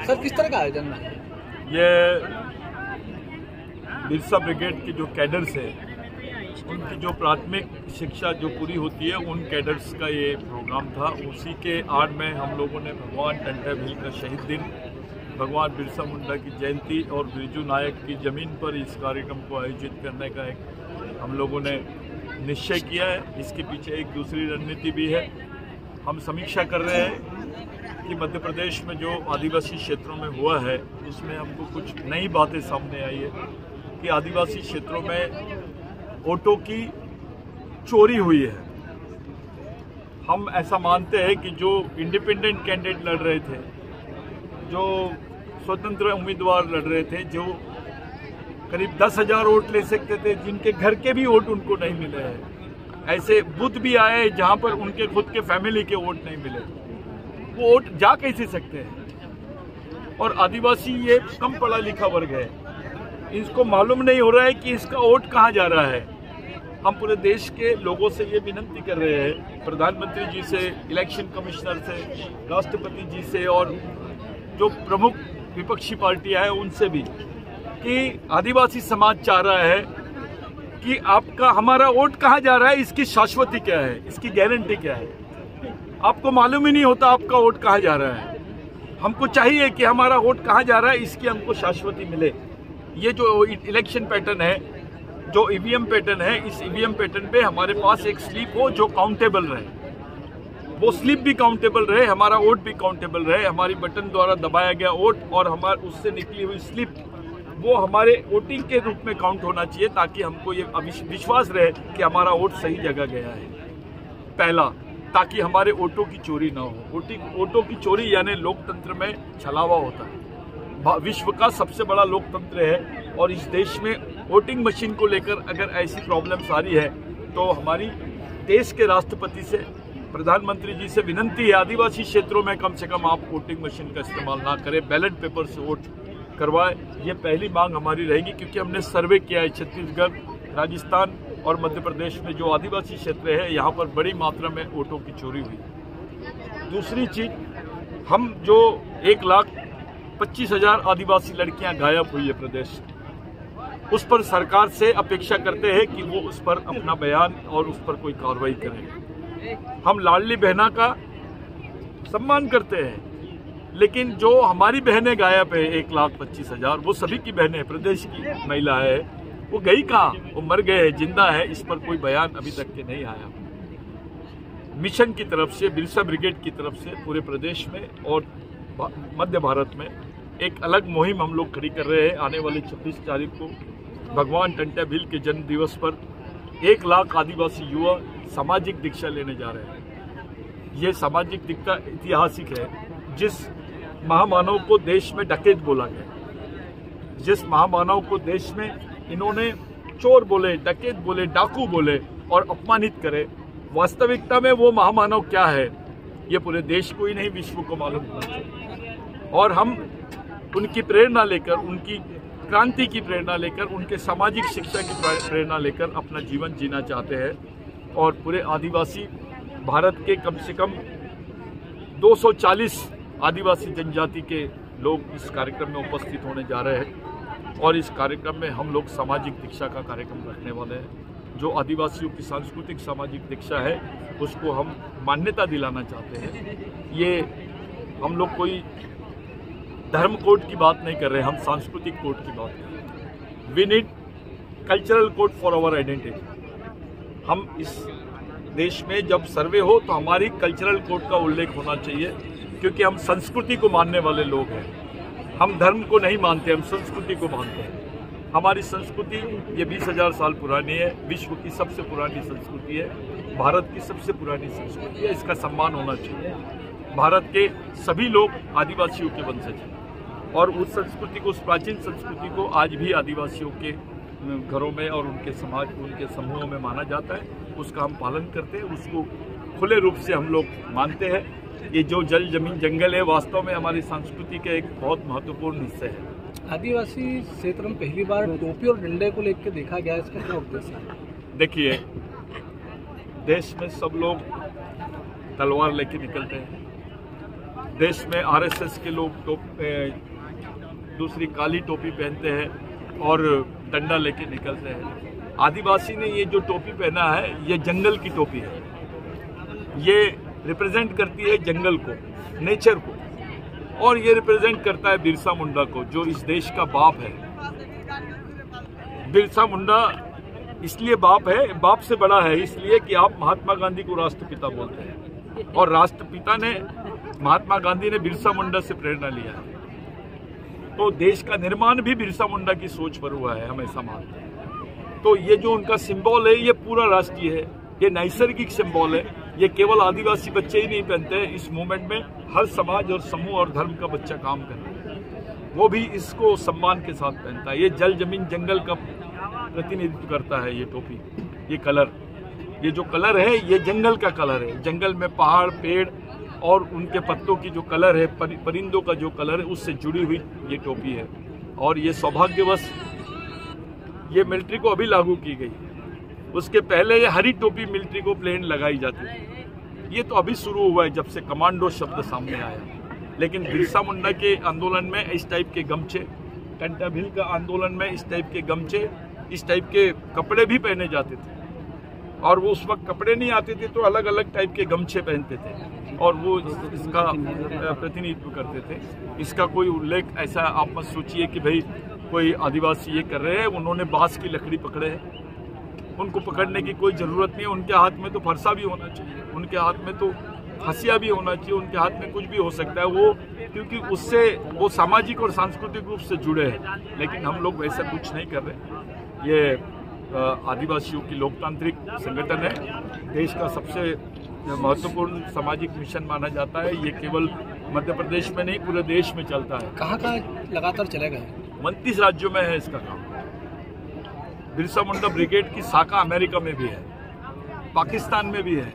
Sir किस तरह का आयोजन है? ये बिरसा ब्रिगेड के जो कैडर्स है उनकी जो प्राथमिक शिक्षा जो पूरी होती है उन कैडर्स का ये प्रोग्राम था। उसी के आड़ में हम लोगों ने भगवान टंटा भील का शहीद दिन, भगवान बिरसा मुंडा की जयंती और बिरजू नायक की ज़मीन पर इस कार्यक्रम को आयोजित करने का एक हम लोगों ने निश्चय किया है। इसके पीछे एक दूसरी रणनीति भी है। हम समीक्षा कर रहे हैं कि मध्य प्रदेश में जो आदिवासी क्षेत्रों में हुआ है उसमें हमको कुछ नई बातें सामने आई है कि आदिवासी क्षेत्रों में वोटों की चोरी हुई है। हम ऐसा मानते हैं कि जो इंडिपेंडेंट कैंडिडेट लड़ रहे थे, जो स्वतंत्र उम्मीदवार लड़ रहे थे, जो करीब 10,000 वोट ले सकते थे, जिनके घर के भी वोट उनको नहीं मिले हैं, ऐसे बूथ भी आए जहां पर उनके खुद के फैमिली के वोट नहीं मिले, वो वोट जा कैसे सकते हैं। और आदिवासी ये कम पढ़ा लिखा वर्ग है, इसको मालूम नहीं हो रहा है कि इसका वोट कहाँ जा रहा है। हम पूरे देश के लोगों से ये विनती कर रहे हैं, प्रधानमंत्री जी से, इलेक्शन कमिश्नर से, राष्ट्रपति जी से और जो प्रमुख विपक्षी पार्टियां हैं उनसे भी, कि आदिवासी समाज चाह रहा है कि आपका हमारा वोट कहाँ जा रहा है, इसकी शाश्वती क्या है, इसकी गारंटी क्या है। आपको मालूम ही नहीं होता आपका वोट कहाँ जा रहा है। हमको चाहिए कि हमारा वोट कहाँ जा रहा है, इसकी हमको शाश्वती मिले। ये जो इलेक्शन पैटर्न है, जो ईवीएम पैटर्न है, इस ईवीएम पैटर्न पे हमारे पास एक स्लिप हो जो काउंटेबल रहे, वो स्लिप भी काउंटेबल रहे, हमारा वोट भी काउंटेबल रहे, हमारी बटन द्वारा दबाया गया वोट और हमारे उससे निकली हुई स्लिप वो हमारे वोटिंग के रूप में काउंट होना चाहिए, ताकि हमको ये विश्वास रहे कि हमारा वोट सही जगह गया है। पहला, ताकि हमारे वोटों की चोरी ना हो। वोटों की चोरी यानी लोकतंत्र में छलावा होता है। विश्व का सबसे बड़ा लोकतंत्र है और इस देश में वोटिंग मशीन को लेकर अगर ऐसी प्रॉब्लम्स आ रही है तो हमारी देश के राष्ट्रपति से, प्रधानमंत्री जी से विनती है, आदिवासी क्षेत्रों में कम से कम आप वोटिंग मशीन का इस्तेमाल ना करें, बैलेट पेपर से वोट करवाए। ये पहली मांग हमारी रहेगी, क्योंकि हमने सर्वे किया है छत्तीसगढ़, राजस्थान और मध्य प्रदेश में जो आदिवासी क्षेत्र है यहाँ पर बड़ी मात्रा में वोटों की चोरी हुई। दूसरी चीज, हम जो 1,25,000 आदिवासी लड़कियां गायब हुई है प्रदेश, उस पर सरकार से अपेक्षा करते हैं कि वो उस पर अपना बयान और उस पर कोई कार्रवाई करे। हम लाडली बहना का सम्मान करते हैं, लेकिन जो हमारी बहनें गायब है 1,25,000, वो सभी की बहनें, प्रदेश की महिला है, वो गई कहाँ, वो मर गए, जिंदा है, इस पर कोई बयान अभी तक के नहीं आया। मिशन की तरफ से, बिरसा ब्रिगेड की तरफ से पूरे प्रदेश में और मध्य भारत में एक अलग मुहिम हम लोग खड़ी कर रहे हैं। आने वाली 26 तारीख को भगवान टंटा भील के जन्म दिवस पर 1 लाख आदिवासी युवा सामाजिक दीक्षा लेने जा रहे हैं। ये सामाजिक दीक्षा ऐतिहासिक है। जिस महामानव को देश में डकैत बोला गया, जिस महामानव को देश में इन्होंने चोर बोले, डकैत बोले, डाकू बोले और अपमानित करे, वास्तविकता में वो महामानव क्या है ये पूरे देश को ही नहीं विश्व को मालूम होना चाहिए। और हम उनकी प्रेरणा लेकर, उनकी क्रांति की प्रेरणा लेकर, उनके सामाजिक शिक्षा की प्रेरणा लेकर अपना जीवन जीना चाहते हैं। और पूरे आदिवासी भारत के कम से कम 240 आदिवासी जनजाति के लोग इस कार्यक्रम में उपस्थित होने जा रहे हैं। और इस कार्यक्रम में हम लोग सामाजिक दीक्षा का कार्यक्रम रखने वाले हैं। जो आदिवासियों की सांस्कृतिक सामाजिक दीक्षा है उसको हम मान्यता दिलाना चाहते हैं। ये हम लोग कोई धर्म कोड की बात नहीं कर रहे, हम सांस्कृतिक कोड की बात कर रहे हैं। We need cultural code for our identity. हम इस देश में जब सर्वे हो तो हमारी कल्चरल कोड का उल्लेख होना चाहिए, क्योंकि हम संस्कृति को मानने वाले लोग हैं। हम धर्म को नहीं मानते, हम संस्कृति को मानते हैं। हमारी संस्कृति ये 20,000 साल पुरानी है, विश्व की सबसे पुरानी संस्कृति है, भारत की सबसे पुरानी संस्कृति है। इसका सम्मान होना चाहिए। भारत के सभी लोग आदिवासियों के वंशज हैं और उस संस्कृति को, उस प्राचीन संस्कृति को आज भी आदिवासियों के घरों में और उनके समाज, उनके समूहों में माना जाता है, उसका हम पालन करते हैं, उसको खुले रूप से हम लोग मानते हैं। ये जो जल, जमीन, जंगल है वास्तव में हमारी संस्कृति का एक बहुत महत्वपूर्ण हिस्सा है। आदिवासी क्षेत्र में पहली बार टोपी और डंडे को लेकर देखा गया, इसका क्या उद्देश्य है? देखिए, देश में सब लोग तलवार लेके निकलते हैं। देश में आरएसएस के लोग दूसरी काली टोपी पहनते हैं और डंडा लेके निकलते हैं। आदिवासी ने ये जो टोपी पहना है, ये जंगल की टोपी है। ये रिप्रेजेंट करती है जंगल को, नेचर को, और ये रिप्रेजेंट करता है बिरसा मुंडा को, जो इस देश का बाप है। बिरसा मुंडा इसलिए बाप है, बाप से बड़ा है इसलिए कि आप महात्मा गांधी को राष्ट्रपिता बोलते हैं, और राष्ट्रपिता ने, महात्मा गांधी ने बिरसा मुंडा से प्रेरणा लिया है। तो देश का निर्माण भी बिरसा मुंडा की सोच पर हुआ है, हमेशा मानते हैं। तो ये जो उनका सिंबल है, ये पूरा राष्ट्रीय है, ये नैसर्गिक सिंबल है। ये केवल आदिवासी बच्चे ही नहीं पहनते हैं, इस मूवमेंट में हर समाज और समूह और धर्म का बच्चा काम करता है, वो भी इसको सम्मान के साथ पहनता है। ये जल, जमीन, जंगल का प्रतिनिधित्व करता है ये टोपी, ये कलर, ये जो कलर है ये जंगल का कलर है। जंगल में पहाड़, पेड़ और उनके पत्तों की जो कलर है, परिंदों का जो कलर है, उससे जुड़ी हुई ये टोपी है। और ये सौभाग्यवश ये मिलिट्री को अभी लागू की गई है। उसके पहले ये हरी टोपी मिलिट्री को प्लेन लगाई जाती थी। ये तो अभी शुरू हुआ है जब से कमांडो शब्द सामने आया। लेकिन बिरसा मुंडा के आंदोलन में इस टाइप के गमछे, टंटा भील का आंदोलन में इस टाइप के गमछे, इस टाइप के कपड़े भी पहने जाते थे। और वो उस वक्त कपड़े नहीं आते थे तो अलग अलग टाइप के गमछे पहनते थे और वो इसका प्रतिनिधित्व करते थे। इसका कोई उल्लेख ऐसा आप मत सोचिए कि भाई कोई आदिवासी ये कर रहे हैं, उन्होंने बांस की लकड़ी पकड़े है, उनको पकड़ने की कोई ज़रूरत नहीं है। उनके हाथ में तो फरसा भी होना चाहिए, उनके हाथ में तो हंसिया भी होना चाहिए, उनके हाथ में कुछ भी हो सकता है वो, क्योंकि उससे वो सामाजिक और सांस्कृतिक रूप से जुड़े हैं। लेकिन हम लोग वैसा कुछ नहीं कर रहे। ये आदिवासियों की लोकतांत्रिक संगठन है, देश का सबसे महत्वपूर्ण सामाजिक मिशन माना जाता है। ये केवल मध्य प्रदेश में नहीं, पूरे देश में चलता है। कहाँ लगातार चलेगा? 29 राज्यों में है इसका काम। बिरसा मुंडा ब्रिगेड की शाखा अमेरिका में भी है, पाकिस्तान में भी है।